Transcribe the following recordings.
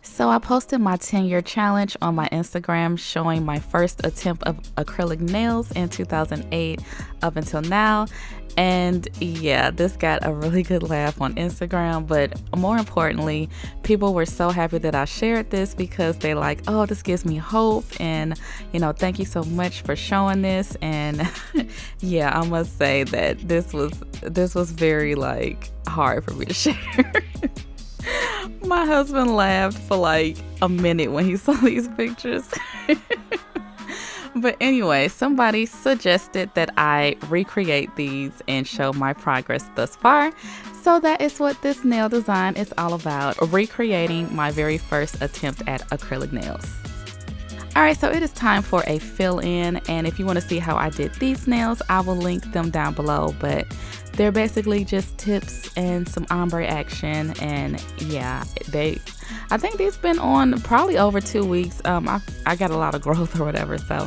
So I posted my 10-year challenge on my Instagram showing my first attempt of acrylic nails in 2008 up until now. And yeah, this got a really good laugh on Instagram, but more importantly, people were so happy that I shared this because they like, oh, this gives me hope, and thank you so much for showing this. And yeah, I must say that this was very like hard for me to share. My husband laughed for like a minute when he saw these pictures. But anyway, somebody suggested that I recreate these and show my progress thus far. So that is what this nail design is all about, recreating my very first attempt at acrylic nails. Alright, so it is time for a fill-in, and if you want to see how I did these nails, I will link them down below, but they're basically just tips and some ombre action. And yeah, I think these been on probably over 2 weeks. I got a lot of growth or whatever, so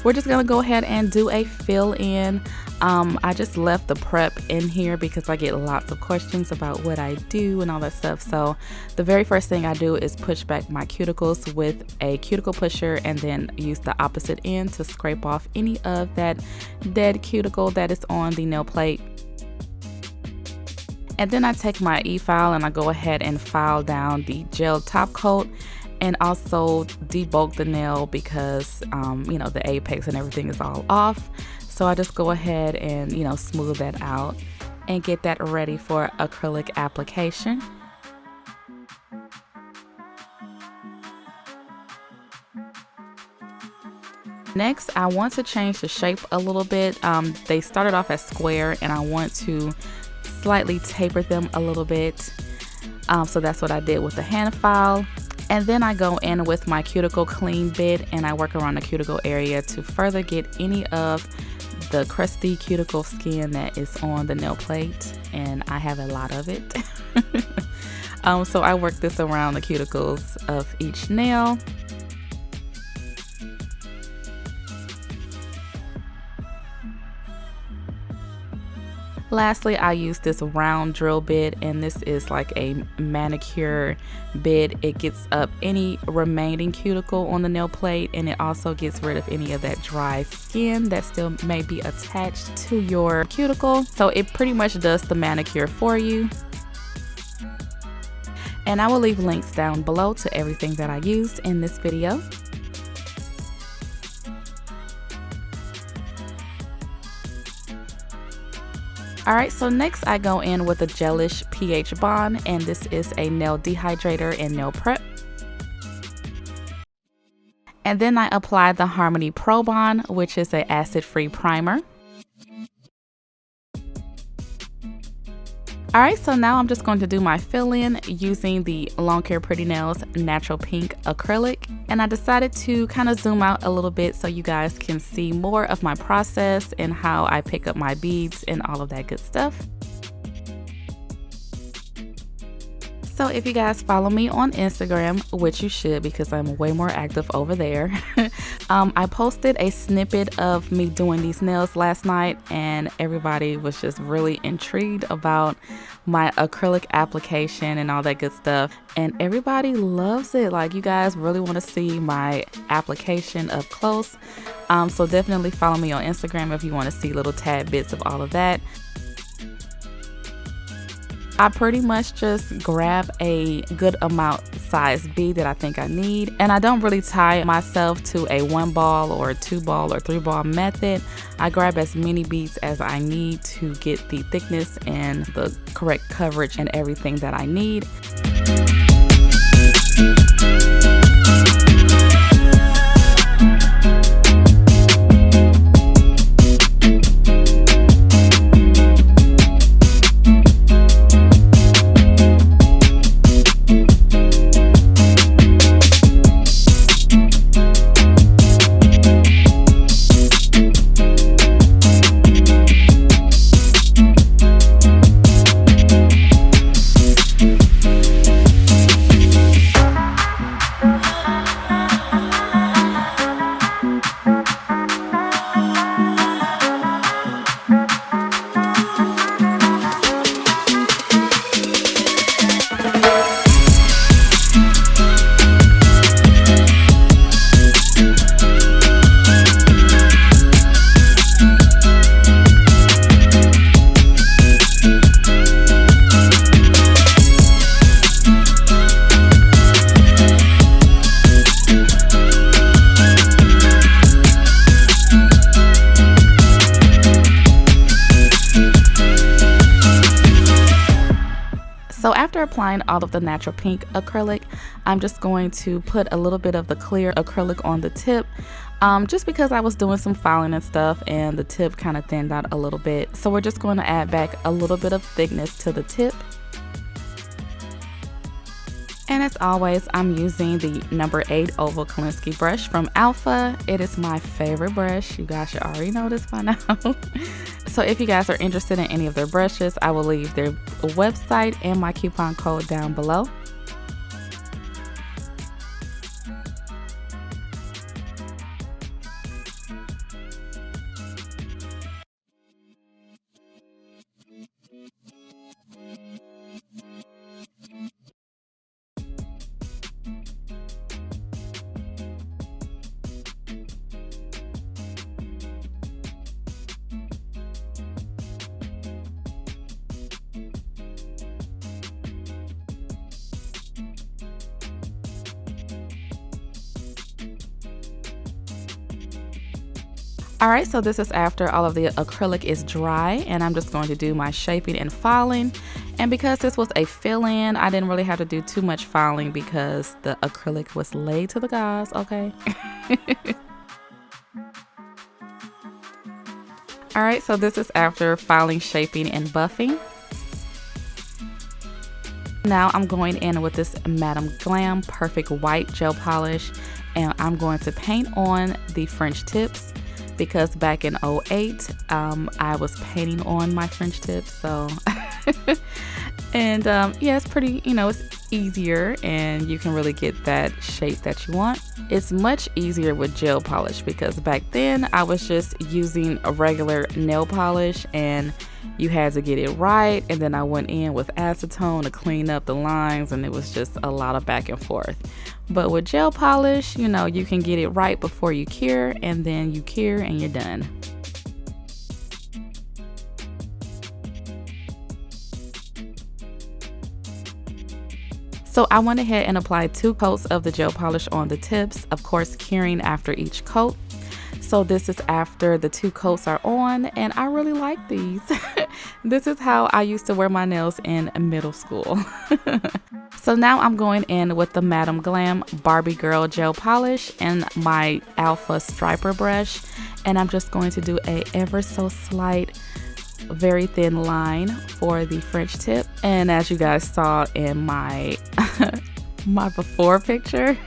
we're just gonna go ahead and do a fill-in. I just left the prep in here because I get lots of questions about what I do and all that stuff. So the very first thing I do is push back my cuticles with a cuticle pusher, and then use the opposite end to scrape off any of that dead cuticle that is on the nail plate. And then I take my e-file and I go ahead and file down the gel top coat, and also debulk the nail because the apex and everything is all off. So I just go ahead and smooth that out and get that ready for acrylic application. Next, I want to change the shape a little bit. They started off as square, and I want to slightly taper them a little bit. So that's what I did with the hand file. And then I go in with my cuticle clean bit and I work around the cuticle area to further get any of the crusty cuticle skin that is on the nail plate, and I have a lot of it. So I work this around the cuticles of each nail. Lastly, I use this round drill bit, and this is like a manicure bit. It gets up any remaining cuticle on the nail plate, and it also gets rid of any of that dry skin that still may be attached to your cuticle. So it pretty much does the manicure for you. And I will leave links down below to everything that I used in this video. Alright, so next I go in with a gelish pH bond, and this is a nail dehydrator and nail prep. And then I apply the Harmony Pro Bond, which is an acid-free primer. Alright, so now I'm just going to do my fill-in using the Long Care Pretty Nails Natural Pink Acrylic. And I decided to kind of zoom out a little bit so you guys can see more of my process and how I pick up my beads and all of that good stuff. So if you guys follow me on Instagram, which you should because I'm way more active over there, I posted a snippet of me doing these nails last night, and everybody was just really intrigued about my acrylic application and all that good stuff. And everybody loves it. Like, you guys really want to see my application up close. So definitely follow me on Instagram if you want to see little tad bits of all of that. I pretty much just grab a good amount size bead that I think I need, and I don't really tie myself to a 1 ball or 2 ball or 3 ball method. I grab as many beads as I need to get the thickness and the correct coverage and everything that I need. So after applying all of the natural pink acrylic, I'm just going to put a little bit of the clear acrylic on the tip, just because I was doing some filing and stuff and the tip kind of thinned out a little bit. So we're just going to add back a little bit of thickness to the tip. And as always, I'm using the number 8 oval Kolinsky brush from Alpha. It is my favorite brush. You guys should already know this by now. So if you guys are interested in any of their brushes, I will leave their website and my coupon code down below. Alright, so this is after all of the acrylic is dry, and I'm just going to do my shaping and filing. And because this was a fill-in, I didn't really have to do too much filing because the acrylic was laid to the gauze, okay? Alright, so this is after filing, shaping, and buffing. Now I'm going in with this Madame Glam Perfect White Gel Polish, and I'm going to paint on the French tips. Because back in 2008, I was painting on my French tips, so and yeah, it's pretty, it's easier and you can really get that shape that you want. It's much easier with gel polish because back then I was just using a regular nail polish and you had to get it right, and then I went in with acetone to clean up the lines, and it was just a lot of back and forth. But with gel polish, you can get it right before you cure, and then you cure and you're done. So I went ahead and applied 2 coats of the gel polish on the tips, of course curing after each coat. So this is after the 2 coats are on, and I really like these. This is how I used to wear my nails in middle school. So now I'm going in with the Madame Glam Barbie Girl gel polish and my Alpha striper brush, and I'm just going to do a ever so slight, very thin line for the French tip. And as you guys saw in my my before picture,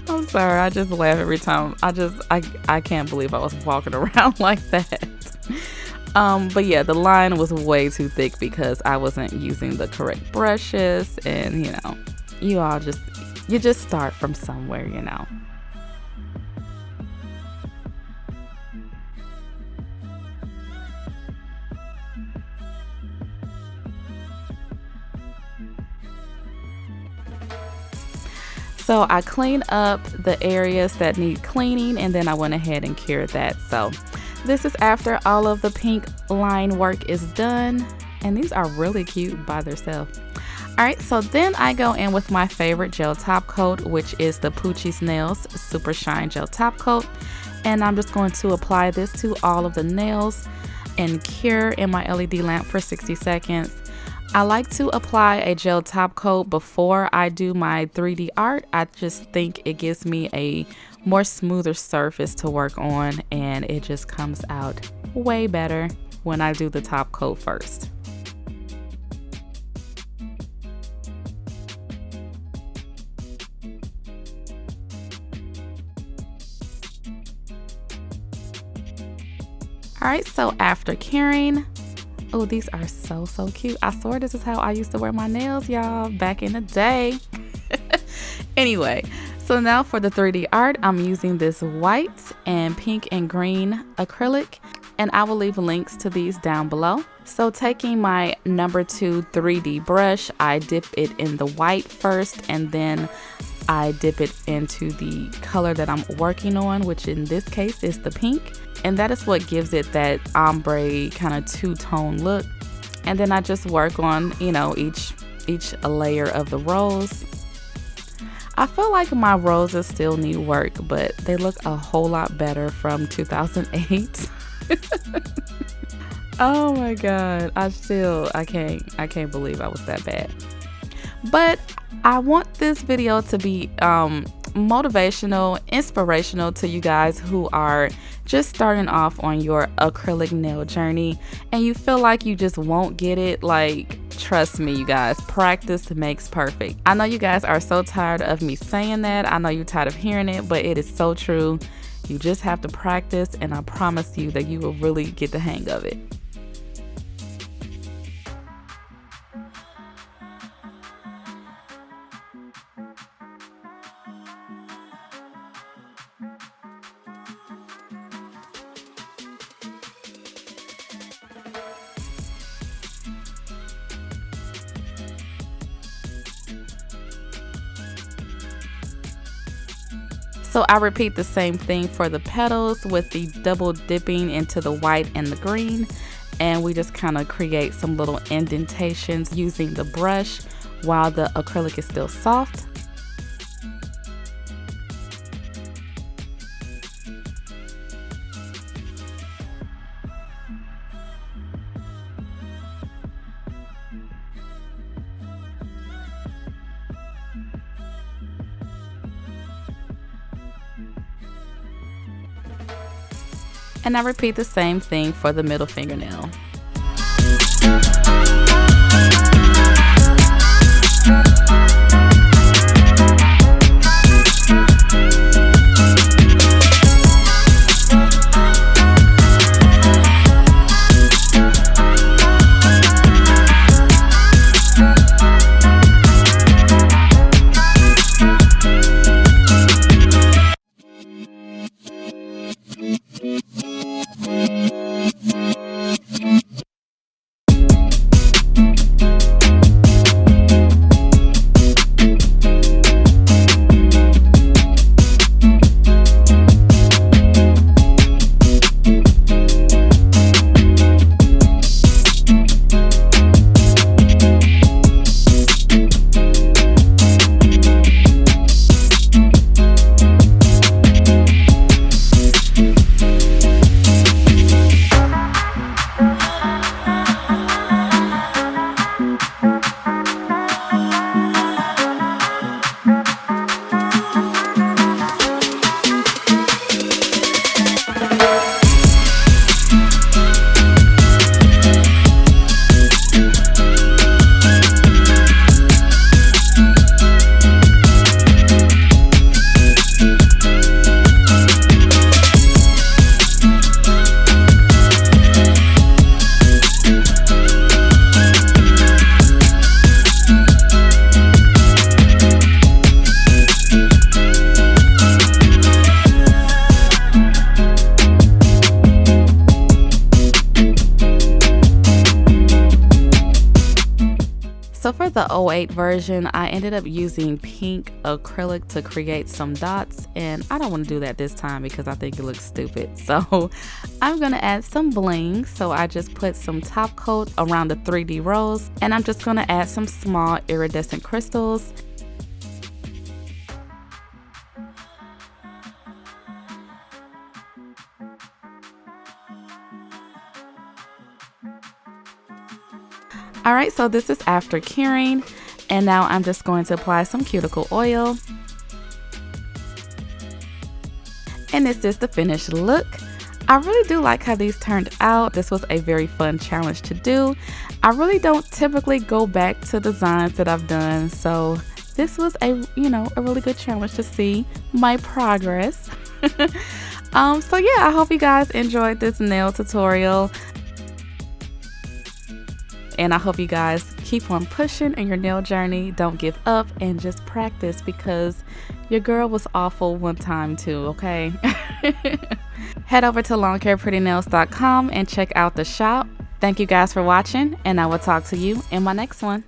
I'm sorry, I just laugh every time. I can't believe I was walking around like that. But yeah, the line was way too thick because I wasn't using the correct brushes, and you just start from somewhere. So I clean up the areas that need cleaning, and then I went ahead and cured that. So this is after all of the pink line work is done, and these are really cute by themselves. Alright, so then I go in with my favorite gel top coat, which is the Poochie's Nails Super Shine Gel Top Coat, and I'm just going to apply this to all of the nails and cure in my LED lamp for 60 seconds. I like to apply a gel top coat before I do my 3D art. I just think it gives me a more smoother surface to work on, and it just comes out way better when I do the top coat first. Alright, so after curing, oh, these are so cute. I swear this is how I used to wear my nails, y'all, back in the day. Anyway, so now for the 3D art, I'm using this white and pink and green acrylic, and I will leave links to these down below. So taking my number 2 3D brush, I dip it in the white first, and then I dip it into the color that I'm working on, which in this case is the pink. And that is what gives it that ombre kind of two-tone look. And then I just work on, each layer of the rose. I feel like my roses still need work, but they look a whole lot better from 2008. Oh my god. I can't believe I was that bad. But I want this video to be motivational, inspirational to you guys who are just starting off on your acrylic nail journey and you feel like you just won't get it. Like, trust me, you guys, practice makes perfect. I know you guys are so tired of me saying that. I know you're tired of hearing it, but it is so true. You just have to practice, and I promise you that you will really get the hang of it. So I repeat the same thing for the petals with the double dipping into the white and the green, and we just kind of create some little indentations using the brush while the acrylic is still soft. And I repeat the same thing for the middle fingernail. So for the '08 version, I ended up using pink acrylic to create some dots, and I don't want to do that this time because I think it looks stupid. So I'm going to add some bling. So I just put some top coat around the 3D rose, and I'm just going to add some small iridescent crystals. Alright, so this is after curing, and now I'm just going to apply some cuticle oil. And this is the finished look. I really do like how these turned out. This was a very fun challenge to do. I really don't typically go back to designs that I've done, so this was a really good challenge to see my progress. So yeah, I hope you guys enjoyed this nail tutorial. And I hope you guys keep on pushing in your nail journey. Don't give up and just practice, because your girl was awful one time too, okay? Head over to longhairprettynails.com and check out the shop. Thank you guys for watching, and I will talk to you in my next one.